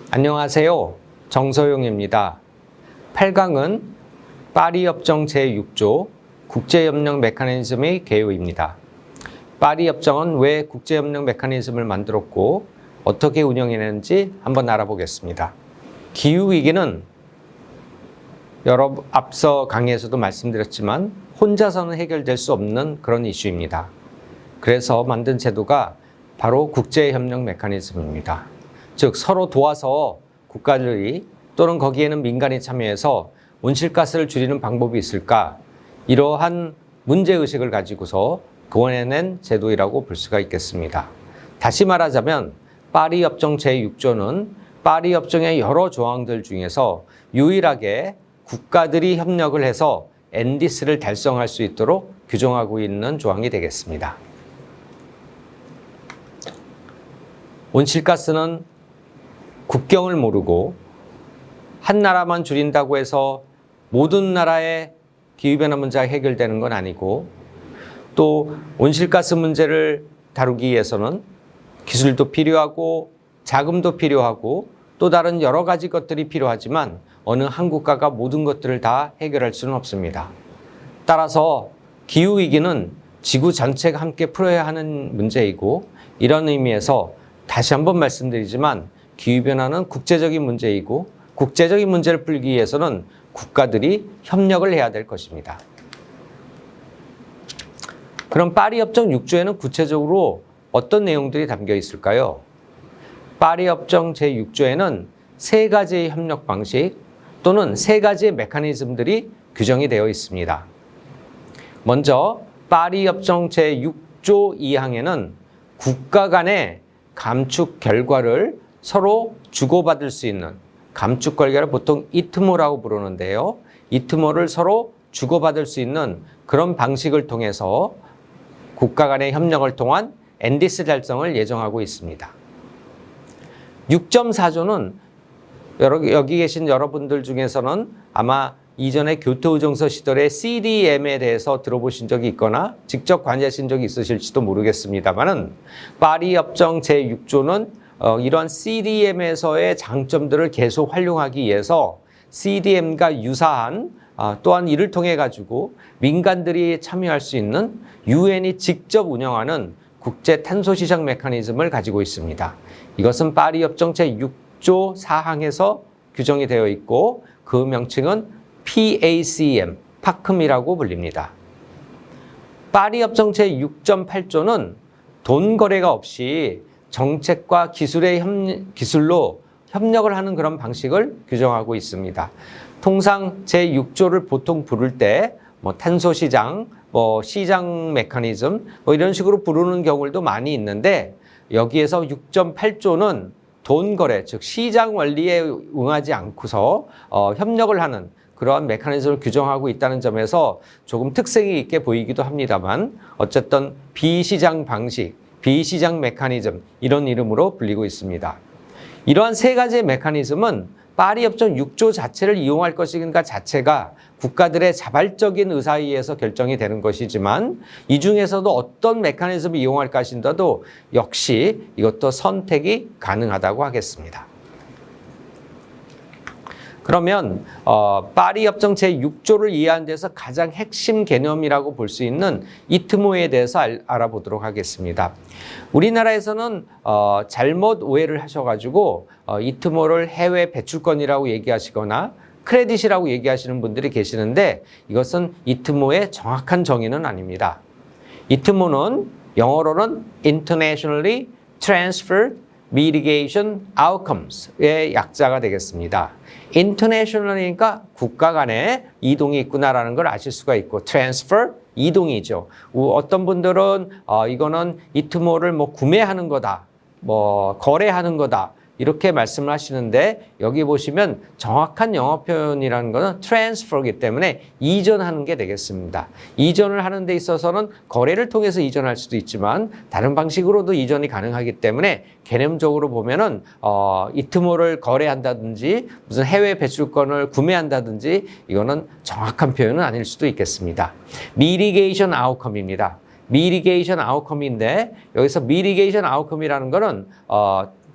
안녕하세요. 정서용입니다. 8강은 파리협정 제6조 국제협력 메커니즘의 개요입니다. 파리협정은 왜 국제협력 메커니즘을 만들었고 어떻게 운영했는지 한번 알아보겠습니다. 기후위기는 앞서 강의에서도 말씀드렸지만 혼자서는 해결될 수 없는 그런 이슈입니다. 그래서 만든 제도가 바로 국제협력 메커니즘입니다. 즉 서로 도와서 국가들이 또는 거기에는 민간이 참여해서 온실가스를 줄이는 방법이 있을까? 이러한 문제의식을 가지고서 구현해낸 제도이라고 볼 수가 있겠습니다. 다시 말하자면 파리협정 제6조는 파리협정의 여러 조항들 중에서 유일하게 국가들이 협력을 해서 NDC를 달성할 수 있도록 규정하고 있는 조항이 되겠습니다. 온실가스는 국경을 모르고 한 나라만 줄인다고 해서 모든 나라의 기후변화 문제가 해결되는 건 아니고, 또 온실가스 문제를 다루기 위해서는 기술도 필요하고 자금도 필요하고 또 다른 여러 가지 것들이 필요하지만 어느 한 국가가 모든 것들을 다 해결할 수는 없습니다. 따라서 기후위기는 지구 전체가 함께 풀어야 하는 문제이고, 이런 의미에서 다시 한번 말씀드리지만 기후변화는 국제적인 문제이고 국제적인 문제를 풀기 위해서는 국가들이 협력을 해야 될 것입니다. 그럼 파리협정 6조에는 구체적으로 어떤 내용들이 담겨 있을까요? 파리협정 제6조에는 세 가지의 협력 방식 또는 세 가지의 메커니즘들이 규정이 되어 있습니다. 먼저 파리협정 제6조 2항에는 국가 간의 감축 결과를 서로 주고받을 수 있는, 감축 결과를 보통 이트모라고 부르는데요. 이트모를 서로 주고받을 수 있는 그런 방식을 통해서 국가 간의 협력을 통한 NDC 달성을 예정하고 있습니다. 6.4조는 여기 계신 여러분들 중에서는 아마 이전에 교토의정서 시절의 CDM에 대해서 들어보신 적이 있거나 직접 관여하신 적이 있으실지도 모르겠습니다만은 파리협정 제6조는 이런 CDM에서의 장점들을 계속 활용하기 위해서 CDM과 유사한 또한 이를 통해 가지고 민간들이 참여할 수 있는 UN이 직접 운영하는 국제 탄소 시장 메커니즘을 가지고 있습니다. 이것은 파리협정 제6조 4항에서 규정이 되어 있고 그 명칭은 PACM, 파크미라고 불립니다. 파리협정 제6.8조는 돈 거래가 없이 정책과 기술로 협력을 하는 그런 방식을 규정하고 있습니다. 통상 제6조를 보통 부를 때 탄소 시장, 시장 메커니즘 이런 식으로 부르는 경우도 많이 있는데, 여기에서 6.8조는 돈 거래, 즉 시장 원리에 응하지 않고서 협력을 하는 그러한 메커니즘을 규정하고 있다는 점에서 조금 특색이 있게 보이기도 합니다만, 어쨌든 비시장 방식, 비시장 메커니즘 이런 이름으로 불리고 있습니다. 이러한 세 가지의 메커니즘은 파리협정 6조 자체를 이용할 것인가 자체가 국가들의 자발적인 의사에 의해서 결정이 되는 것이지만, 이 중에서도 어떤 메커니즘을 이용할 것인가도 역시 이것도 선택이 가능하다고 하겠습니다. 그러면 파리협정 제6조를 이해하는 데서 가장 핵심 개념이라고 볼 수 있는 이트모에 대해서 알아보도록 하겠습니다. 우리나라에서는 잘못 오해를 하셔가지고 이트모를 해외 배출권이라고 얘기하시거나 크레딧이라고 얘기하시는 분들이 계시는데, 이것은 이트모의 정확한 정의는 아닙니다. 이트모는 영어로는 Internationally Transferred Mitigation Outcomes의 약자가 되겠습니다. International이니까 국가 간에 이동이 있구나라는 걸 아실 수가 있고, Transfer, 이동이죠. 어떤 분들은 이거는 이트모를 구매하는 거다, 거래하는 거다 이렇게 말씀을 하시는데, 여기 보시면 정확한 영어 표현이라는 것은 transfer이기 때문에 이전하는 게 되겠습니다. 이전을 하는 데 있어서는 거래를 통해서 이전할 수도 있지만 다른 방식으로도 이전이 가능하기 때문에 개념적으로 보면은 이트모를 거래한다든지 무슨 해외 배출권을 구매한다든지 이거는 정확한 표현은 아닐 수도 있겠습니다. mitigation outcome입니다. mitigation outcome인데, 여기서 mitigation outcome이라는 거는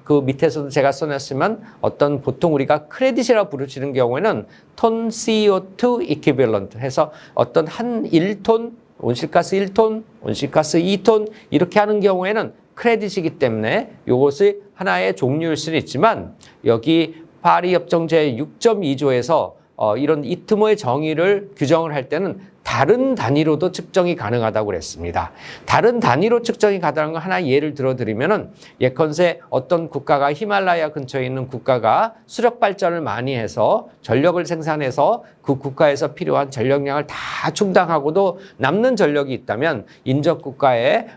그 밑에서도 제가 써놨지만 어떤 보통 우리가 크레딧이라고 부르시는 경우에는 톤 CO2 equivalent 해서 어떤 한 1톤, 온실가스 1톤, 온실가스 2톤 이렇게 하는 경우에는 크레딧이기 때문에 이것이 하나의 종류일 수는 있지만 여기 파리협정 제6.2조에서 이런 이트모의 정의를 규정을 할 때는 다른 단위로도 측정이 가능하다고 그랬습니다. 다른 단위로 측정이 가능한 거 하나 예를 들어드리면은 예컨대 어떤 국가가 히말라야 근처에 있는 국가가 수력 발전을 많이 해서 전력을 생산해서 그 국가에서 필요한 전력량을 다 충당하고도 남는 전력이 있다면 인접 국가에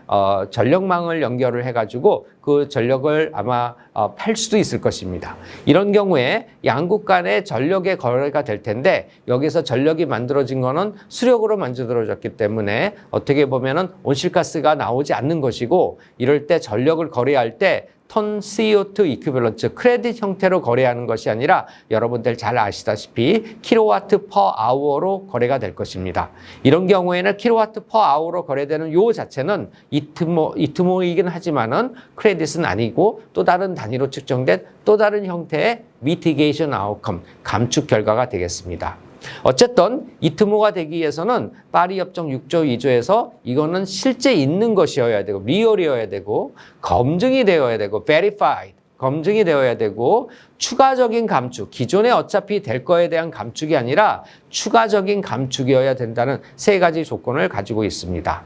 전력망을 연결을 해가지고 그 전력을 아마 팔 수도 있을 것입니다. 이런 경우에 양국 간의 전력의 거래가 될 텐데 여기서 전력이 만들어진 거는 수력으로 만들어졌기 때문에 어떻게 보면은 온실가스가 나오지 않는 것이고 이럴 때 전력을 거래할 때 톤 CO2 이퀴벌런트 크레딧 형태로 거래하는 것이 아니라 여러분들 잘 아시다시피 킬로와트 퍼 아워로 거래가 될 것입니다. 이런 경우에는 킬로와트 퍼 아워로 거래되는 요 자체는 이트모이긴 하지만은 크레딧은 아니고 또 다른 단위로 측정된 또 다른 형태의 미티게이션 아웃컴 감축 결과가 되겠습니다. 어쨌든 이트모가 되기 위해서는 파리협정 6조 2조에서 이거는 실제 있는 것이어야 되고 리얼이어야 되고 검증이 되어야 되고 verified 검증이 되어야 되고 추가적인 감축 기존에 어차피 될 거에 대한 감축이 아니라 추가적인 감축이어야 된다는 세 가지 조건을 가지고 있습니다.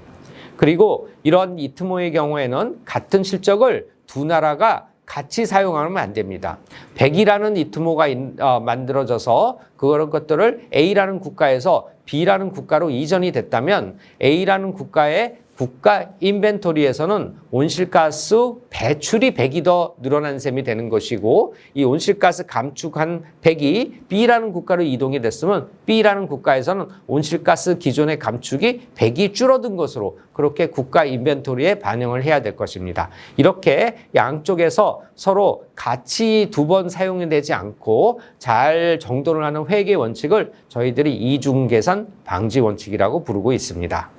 그리고 이런 이트모의 경우에는 같은 실적을 두 나라가 같이 사용하면 안 됩니다. 100이라는 이트모가 만들어져서 그런 것들을 A라는 국가에서 B라는 국가로 이전이 됐다면 A라는 국가의 국가 인벤토리에서는 온실가스 배출이 100이 더 늘어난 셈이 되는 것이고 이 온실가스 감축한 100이 B라는 국가로 이동이 됐으면 B라는 국가에서는 온실가스 기존의 감축이 100이 줄어든 것으로 그렇게 국가 인벤토리에 반영을 해야 될 것입니다. 이렇게 양쪽에서 서로 같이 두 번 사용이 되지 않고 잘 정돈을 하는 회계 원칙을 저희들이 이중계산 방지 원칙이라고 부르고 있습니다.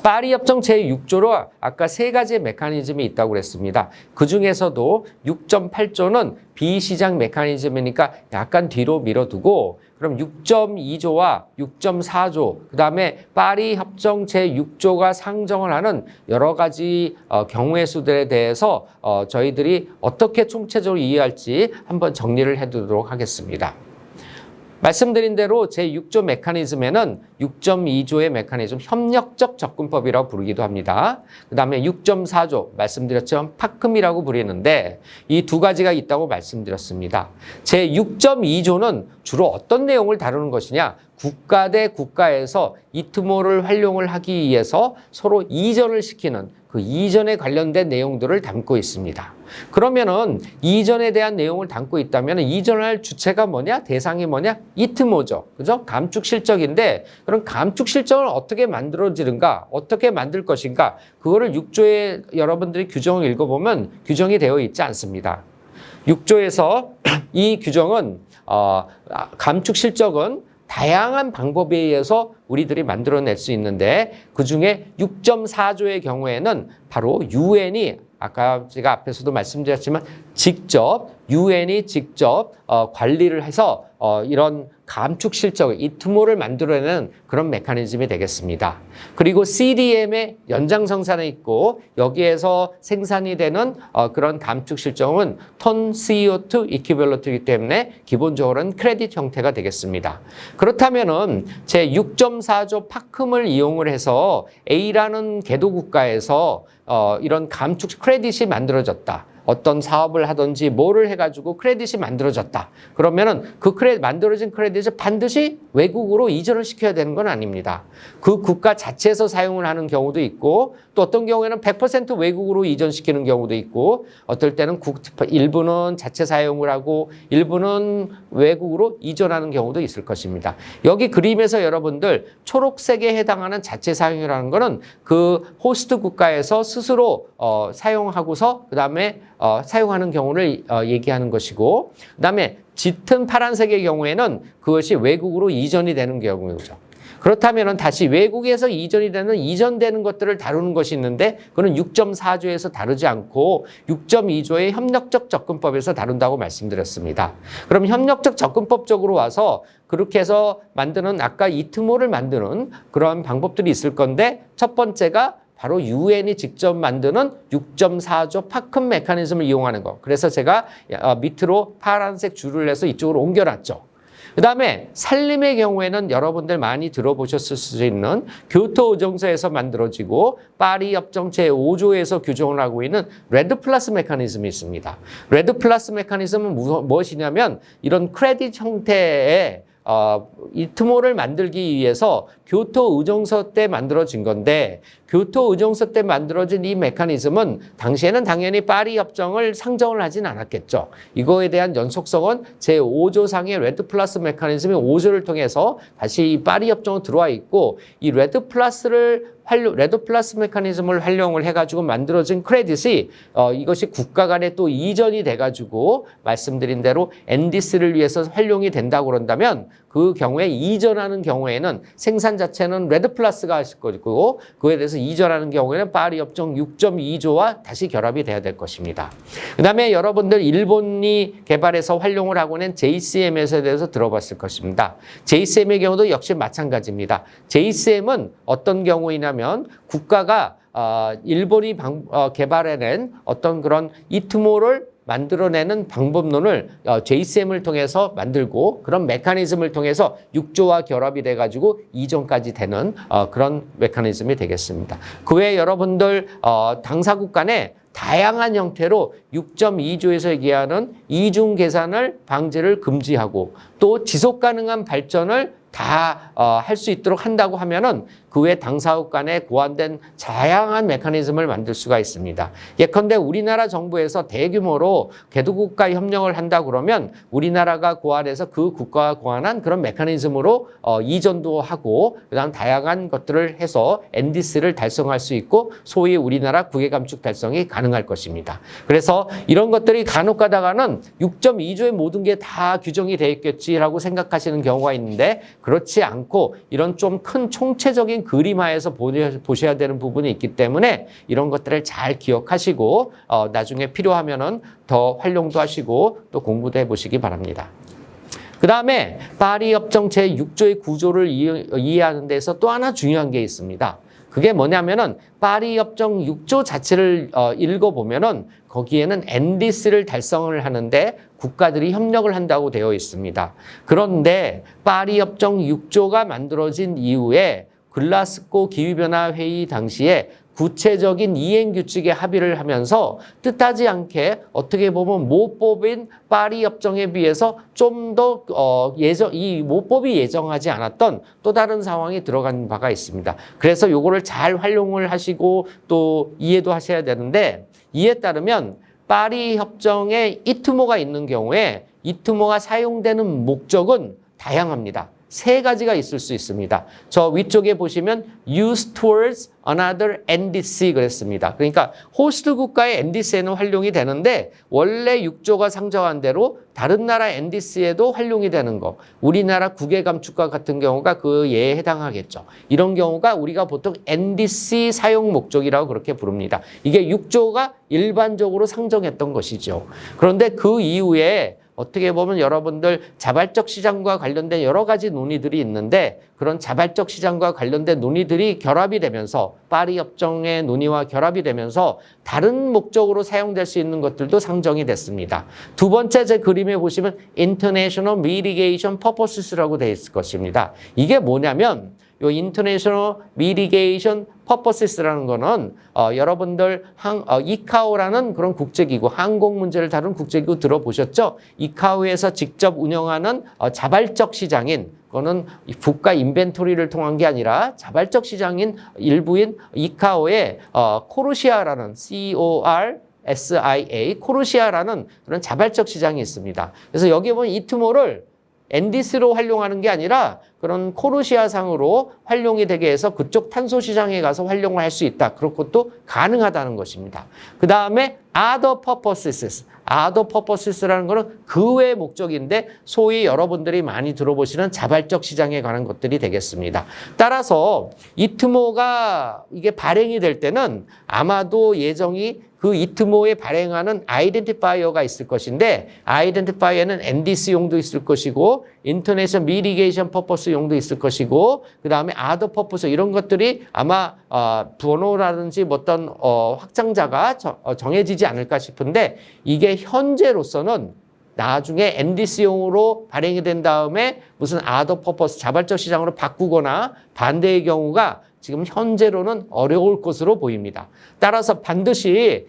파리협정 제6조로 아까 세 가지의 메커니즘이 있다고 그랬습니다. 그 중에서도 6.8조는 비시장 메커니즘이니까 약간 뒤로 밀어두고 그럼 6.2조와 6.4조 그 다음에 파리협정 제6조가 상정을 하는 여러 가지 경우의 수들에 대해서 저희들이 어떻게 총체적으로 이해할지 한번 정리를 해두도록 하겠습니다. 말씀드린 대로 제6조 메커니즘에는 6.2조의 메커니즘 협력적 접근법이라고 부르기도 합니다. 그 다음에 6.4조 말씀드렸지만 파큼이라고 부르는데 이 두 가지가 있다고 말씀드렸습니다. 제6.2조는 주로 어떤 내용을 다루는 것이냐 국가 대 국가에서 이트모를 활용을 하기 위해서 서로 이전을 시키는 그 이전에 관련된 내용들을 담고 있습니다. 그러면은 이전에 대한 내용을 담고 있다면 이전할 주체가 뭐냐? 대상이 뭐냐? 이트모죠. 그죠? 감축 실적인데 그럼 감축 실적을 어떻게 만들어지는가? 어떻게 만들 것인가? 그거를 6조에 여러분들이 규정을 읽어보면 규정이 되어 있지 않습니다. 6조에서 이 규정은 감축 실적은 다양한 방법에 의해서 우리들이 만들어낼 수 있는데 그중에 6.4조의 경우에는 바로 유엔이 아까 제가 앞에서도 말씀드렸지만 유엔이 직접 관리를 해서 이런 감축 실적, 이트모를 만들어내는 그런 메커니즘이 되겠습니다. 그리고 CDM의 연장생산이 있고 여기에서 생산이 되는 그런 감축 실적은 톤 CO2 이퀴벌런트이기 때문에 기본적으로는 크레딧 형태가 되겠습니다. 그렇다면은 제 6.4조 파큼을 이용을 해서 A라는 개도국가에서 이런 감축 크레딧이 만들어졌다. 어떤 사업을 하든지 뭐를 해가지고 크레딧이 만들어졌다. 그러면은 그 만들어진 크레딧을 반드시 외국으로 이전을 시켜야 되는 건 아닙니다. 그 국가 자체에서 사용을 하는 경우도 있고 또 어떤 경우에는 100% 외국으로 이전시키는 경우도 있고 어떨 때는 일부는 자체 사용을 하고 일부는 외국으로 이전하는 경우도 있을 것입니다. 여기 그림에서 여러분들 초록색에 해당하는 자체 사용이라는 거는 그 호스트 국가에서 스스로 사용하고서 그 다음에 사용하는 경우를 얘기하는 것이고 그 다음에 짙은 파란색의 경우에는 그것이 외국으로 이전이 되는 경우죠. 그렇다면 다시 외국에서 이전이 되는 이전되는 것들을 다루는 것이 있는데 그건 6.4조에서 다루지 않고 6.2조의 협력적 접근법에서 다룬다고 말씀드렸습니다. 그럼 협력적 접근법 쪽으로 와서 그렇게 해서 만드는 아까 이트모를 만드는 그런 방법들이 있을 건데 첫 번째가 바로 유엔이 직접 만드는 6.4조 파큰 메커니즘을 이용하는 거. 그래서 제가 밑으로 파란색 줄을 내서 이쪽으로 옮겨놨죠. 그 다음에 산림의 경우에는 여러분들 많이 들어보셨을 수 있는 교토 의정서에서 만들어지고 파리 협정 제5조에서 규정을 하고 있는 레드 플러스 메커니즘이 있습니다. 레드 플러스 메커니즘은 무엇이냐면 이런 크레딧 형태의 이트모를 만들기 위해서 교토 의정서 때 만들어진 건데 교토 의정서 때 만들어진 이 메커니즘은 당시에는 당연히 파리 협정을 상정을 하진 않았겠죠. 이거에 대한 연속성은 제5조상의 레드 플러스 메커니즘이 5조를 통해서 다시 이 파리 협정으로 들어와 있고 이 레드 플러스 메커니즘을 활용을 해가지고 만들어진 크레딧이 이것이 국가 간에 또 이전이 돼가지고 말씀드린 대로 NDC를 위해서 활용이 된다고 그런다면 그 경우에 이전하는 경우에는 생산 자체는 레드 플러스가 하실 거고 그에 대해서 이전하는 경우에는 파리 협정 6.2조와 다시 결합이 돼야 될 것입니다. 그 다음에 여러분들 일본이 개발해서 활용을 하고 있는 JCM에 대해서 들어봤을 것입니다. JCM의 경우도 역시 마찬가지입니다. JCM은 어떤 경우이냐면 국가가 일본이 개발해낸 어떤 그런 이트모를 만들어내는 방법론을 JCM을 통해서 만들고 그런 메커니즘을 통해서 6조와 결합이 돼가지고 이전까지 되는 그런 메커니즘이 되겠습니다. 그 외에 여러분들 당사국 간에 다양한 형태로 6.2조에서 얘기하는 이중 계산을 방지를 금지하고 또 지속 가능한 발전을 다 할 수 있도록 한다고 하면은 그 외 당사국 간에 고안된 다양한 메커니즘을 만들 수가 있습니다. 예컨대 우리나라 정부에서 대규모로 개도국가 협력을 한다 그러면 우리나라가 고안해서 그 국가가 고안한 그런 메커니즘으로 이전도 하고 그다음 다양한 것들을 해서 NDC를 달성할 수 있고 소위 우리나라 국외 감축 달성이 가능할 것입니다. 그래서 이런 것들이 간혹 가다가는 6.2조의 모든 게 다 규정이 되어 있겠지라고 생각하시는 경우가 있는데 그렇지 않고 이런 좀 큰 총체적인 그림화에서 보셔야 되는 부분이 있기 때문에 이런 것들을 잘 기억하시고 나중에 필요하면은 더 활용도 하시고 또 공부도 해보시기 바랍니다. 그 다음에 파리 협정 제6조의 구조를 이해하는 데서 또 하나 중요한 게 있습니다. 그게 뭐냐면은 파리 협정 6조 자체를 읽어보면은 거기에는 NDC를 달성을 하는데 국가들이 협력을 한다고 되어 있습니다. 그런데 파리 협정 6조가 만들어진 이후에 글라스고 기후변화 회의 당시에 구체적인 이행 규칙에 합의를 하면서 뜻하지 않게 어떻게 보면 모법인 파리 협정에 비해서 좀 더 이 모법이 예정하지 않았던 또 다른 상황이 들어간 바가 있습니다. 그래서 요거를 잘 활용을 하시고 또 이해도 하셔야 되는데 이에 따르면 파리 협정에 이트모가 있는 경우에 이트모가 사용되는 목적은 다양합니다. 세 가지가 있을 수 있습니다. 저 위쪽에 보시면 use towards another NDC 그랬습니다. 그러니까 호스트 국가의 NDC에는 활용이 되는데 원래 6조가 상정한 대로 다른 나라 NDC에도 활용이 되는 거. 우리나라 국외 감축과 같은 경우가 그 예에 해당하겠죠. 이런 경우가 우리가 보통 NDC 사용 목적이라고 그렇게 부릅니다. 이게 6조가 일반적으로 상정했던 것이죠. 그런데 그 이후에 어떻게 보면 여러분들 자발적 시장과 관련된 여러 가지 논의들이 있는데 그런 자발적 시장과 관련된 논의들이 결합이 되면서 파리 협정의 논의와 결합이 되면서 다른 목적으로 사용될 수 있는 것들도 상정이 됐습니다. 두 번째 제 그림에 보시면 International Mitigation Purposes라고 되어 있을 것입니다. 이게 뭐냐면 요 International Mitigation Purposes라는 거는 여러분들 이카오라는 그런 국제기구, 항공 문제를 다룬 국제기구 들어보셨죠? 이카오에서 직접 운영하는 자발적 시장인 그거는 국가 인벤토리를 통한 게 아니라 자발적 시장인 일부인 이카오의 코르시아라는 CORSIA 코르시아라는 그런 자발적 시장이 있습니다. 그래서 여기 보면 이트모를 NDC로 활용하는 게 아니라 그런 코르시아상으로 활용이 되게 해서 그쪽 탄소 시장에 가서 활용을 할 수 있다. 그런 것도 가능하다는 것입니다. 그 다음에 other purposes. other purposes라는 것은 그 외의 목적인데 소위 여러분들이 많이 들어보시는 자발적 시장에 관한 것들이 되겠습니다. 따라서 이트모가 이게 발행이 될 때는 아마도 예정이 그 이트모에 발행하는 아이덴티파이어가 있을 것인데 아이덴티파이어는 NDC용도 있을 것이고 인터내셔널 미티게이션 퍼포스용도 있을 것이고 그 다음에 other purpose 이런 것들이 아마 번호라든지 어떤 확장자가 정해지지 않을까 싶은데 이게 현재로서는 나중에 NDC용으로 발행이 된 다음에 무슨 other purpose 자발적 시장으로 바꾸거나 반대의 경우가 지금 현재로는 어려울 것으로 보입니다. 따라서 반드시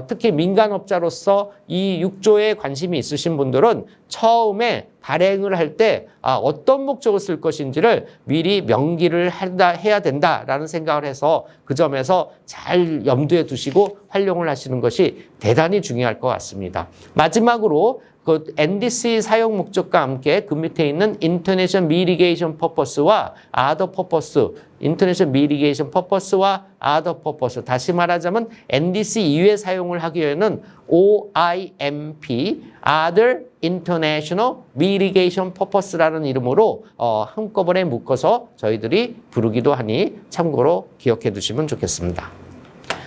특히 민간업자로서 이 6조에 관심이 있으신 분들은 처음에 발행을 할 때 어떤 목적을 쓸 것인지를 미리 명기를 해야 된다라는 생각을 해서 그 점에서 잘 염두에 두시고 활용을 하시는 것이 대단히 중요할 것 같습니다. 마지막으로 그 NDC 사용 목적과 함께 그 밑에 있는 International Mitigation Purpose와 Other Purpose, International Mitigation Purpose와 Other Purpose. 다시 말하자면 NDC 이외 사용을 하기 위해는 OIMP, Other International Mitigation Purpose라는 이름으로 한꺼번에 묶어서 저희들이 부르기도 하니 참고로 기억해 두시면 좋겠습니다.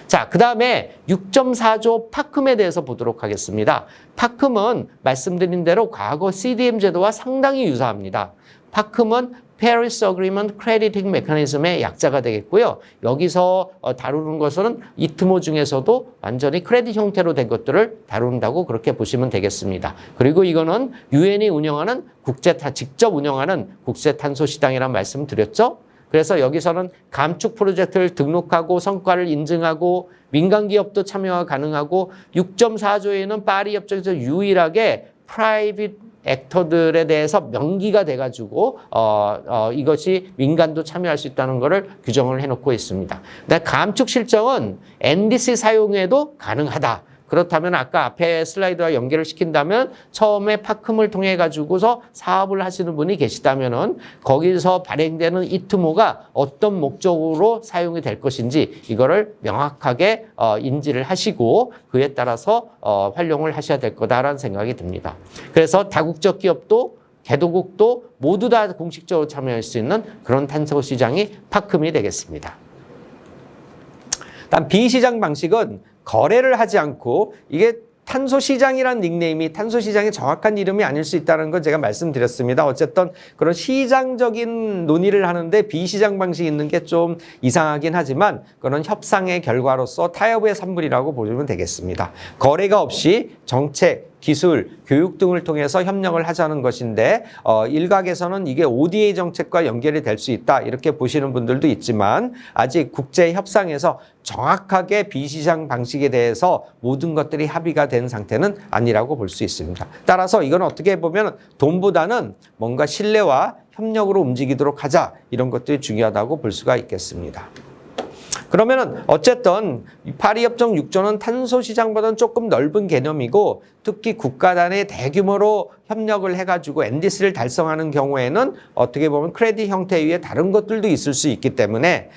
자, 그 다음에 6.4조 파큼에 대해서 보도록 하겠습니다. 파큼은 말씀드린 대로 과거 CDM 제도와 상당히 유사합니다. 파큼은 Paris Agreement Crediting Mechanism의 약자가 되겠고요. 여기서 다루는 것은 이트모 중에서도 완전히 크레딧 형태로 된 것들을 다룬다고 그렇게 보시면 되겠습니다. 그리고 이거는 유엔이 운영하는 직접 운영하는 국제탄소시장이라는 말씀 드렸죠. 그래서 여기서는 감축 프로젝트를 등록하고 성과를 인증하고 민간 기업도 참여가 가능하고 6.4조에는 파리 협정에서 유일하게 프라이빗 액터들에 대해서 명기가 돼가지고 이것이 민간도 참여할 수 있다는 것을 규정을 해놓고 있습니다. 감축 실정은 NDC 사용에도 가능하다. 그렇다면 아까 앞에 슬라이드와 연결을 시킨다면 처음에 파큼을 통해 가지고서 사업을 하시는 분이 계시다면은 거기서 발행되는 이트모가 어떤 목적으로 사용이 될 것인지 이거를 명확하게 인지를 하시고 그에 따라서 활용을 하셔야 될 거다라는 생각이 듭니다. 그래서 다국적 기업도 개도국도 모두 다 공식적으로 참여할 수 있는 그런 탄소 시장이 파큼이 되겠습니다. 다음 비시장 방식은 거래를 하지 않고 이게 탄소시장이라는 닉네임이 탄소시장의 정확한 이름이 아닐 수 있다는 건 제가 말씀드렸습니다. 어쨌든 그런 시장적인 논의를 하는데 비시장 방식이 있는 게 좀 이상하긴 하지만 그런 협상의 결과로서 타협의 산물이라고 보시면 되겠습니다. 거래가 없이 정책, 기술, 교육 등을 통해서 협력을 하자는 것인데 일각에서는 이게 ODA 정책과 연결이 될 수 있다 이렇게 보시는 분들도 있지만 아직 국제 협상에서 정확하게 비시장 방식에 대해서 모든 것들이 합의가 된 상태는 아니라고 볼 수 있습니다. 따라서 이건 어떻게 보면 돈보다는 뭔가 신뢰와 협력으로 움직이도록 하자 이런 것들이 중요하다고 볼 수가 있겠습니다. 그러면은 어쨌든 파리 협정 6조는 탄소 시장보다는 조금 넓은 개념이고 특히 국가 단위 대규모로 협력을 해가지고 NDC를 달성하는 경우에는 어떻게 보면 크레딧 형태 위에 다른 것들도 있을 수 있기 때문에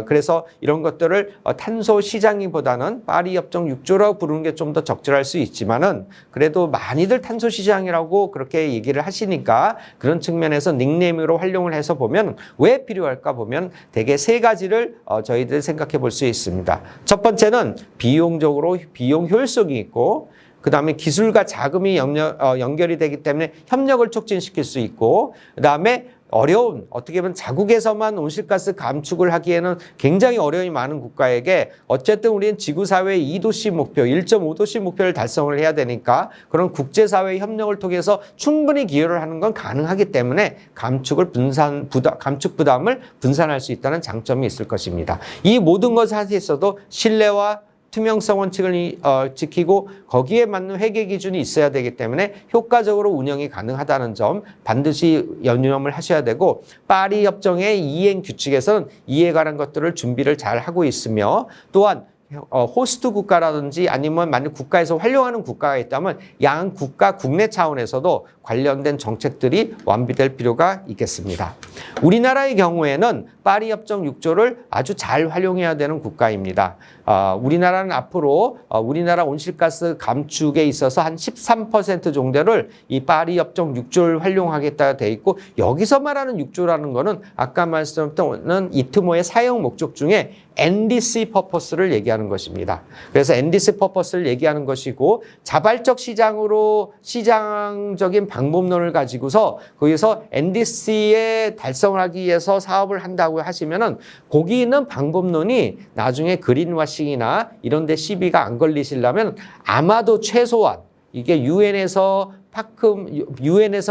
그래서 이런 것들을 탄소 시장이보다는 파리 협정 6조라고 부르는 게 좀 더 적절할 수 있지만은 그래도 많이들 탄소 시장이라고 그렇게 얘기를 하시니까 그런 측면에서 닉네임으로 활용을 해서 보면 왜 필요할까 보면 대개 세 가지를 저희들 생각해 볼 수 있습니다. 첫 번째는 비용적으로 비용 효율성이 있고 그 다음에 기술과 자금이 연결이 되기 때문에 협력을 촉진시킬 수 있고 그 다음에 어려운 어떻게 보면 자국에서만 온실가스 감축을 하기에는 굉장히 어려움이 많은 국가에게 어쨌든 우리는 지구사회의 2도씨 목표, 1.5도씨 목표를 달성을 해야 되니까 그런 국제사회의 협력을 통해서 충분히 기여를 하는 건 가능하기 때문에 감축 부담을 분산할 수 있다는 장점이 있을 것입니다. 이 모든 것을 할 수 있어도 신뢰와 투명성 원칙을 지키고 거기에 맞는 회계 기준이 있어야 되기 때문에 효과적으로 운영이 가능하다는 점 반드시 유념을 하셔야 되고 파리 협정의 이행 규칙에서는 이에 관한 것들을 준비를 잘 하고 있으며 또한 호스트 국가라든지 아니면 만약 국가에서 활용하는 국가가 있다면 양 국가 국내 차원에서도 관련된 정책들이 완비될 필요가 있겠습니다. 우리나라의 경우에는 파리 협정 6조를 아주 잘 활용해야 되는 국가입니다. 우리나라는 앞으로 우리나라 온실가스 감축에 있어서 한 13% 정도를 이 파리 협정 6조를 활용하겠다 돼 있고, 여기서 말하는 6조라는 거는 아까 말씀드렸던 이트모의 사용 목적 중에 NDC 퍼포스를 얘기하는 것입니다. 그래서 NDC 퍼포스를 얘기하는 것이고, 자발적 시장적인 방법론을 가지고서 거기서 NDC에 달성을 하기 위해서 사업을 한다고 하시면은 거기 있는 방법론이 나중에 그린워싱이나 이런 데 시비가 안 걸리시려면 아마도 최소한 이게 유엔에서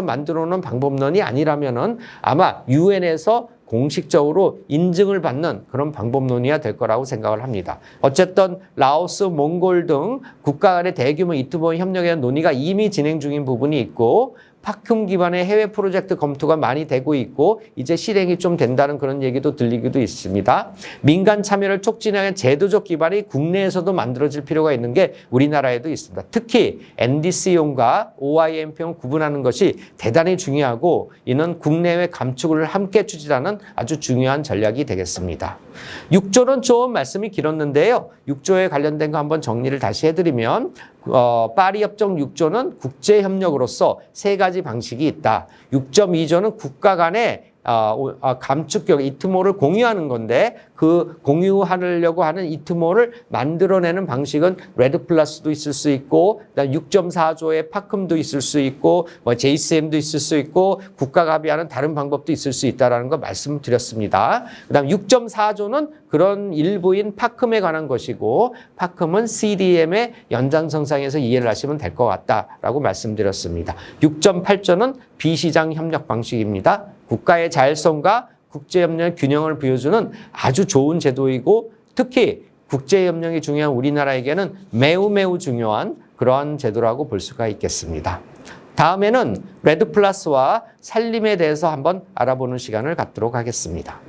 만들어 놓은 방법론이 아니라면은 아마 유엔에서 공식적으로 인증을 받는 그런 방법론이야 될 거라고 생각을 합니다. 어쨌든 라오스, 몽골 등 국가 간의 대규모 이트모 협력에 대한 논의가 이미 진행 중인 부분이 있고, 파큼 기반의 해외 프로젝트 검토가 많이 되고 있고 이제 실행이 좀 된다는 그런 얘기도 들리기도 있습니다. 민간 참여를 촉진하는 제도적 기반이 국내에서도 만들어질 필요가 있는 게 우리나라에도 있습니다. 특히 NDC용과 OIMP용 구분하는 것이 대단히 중요하고, 이는 국내외 감축을 함께 추진하는 아주 중요한 전략이 되겠습니다. 6조는 좀 말씀이 길었는데요. 6조에 관련된 거 한번 정리를 다시 해드리면, 파리 협정 6조는 국제 협력으로서 세 가지 방식이 있다. 6.2조는 국가 간의 감축격 이트모를 공유하는 건데, 그 공유하려고 하는 이트모를 만들어내는 방식은 레드 플러스도 있을 수 있고, 그다음 6.4조의 파큼도 있을 수 있고, JCM도 있을 수 있고, 국가가 합의하는 다른 방법도 있을 수 있다라는 거 말씀드렸습니다. 그다음 6.4조는 그런 일부인 파큼에 관한 것이고, 파큼은 CDM의 연장선상에서 이해를 하시면 될 것 같다라고 말씀드렸습니다. 6.8조는 비시장 협력 방식입니다. 국가의 자율성과 국제협력의 균형을 보여주는 아주 좋은 제도이고, 특히 국제협력이 중요한 우리나라에게는 매우 중요한 그러한 제도라고 볼 수가 있겠습니다. 다음에는 레드 플러스와 산림에 대해서 한번 알아보는 시간을 갖도록 하겠습니다.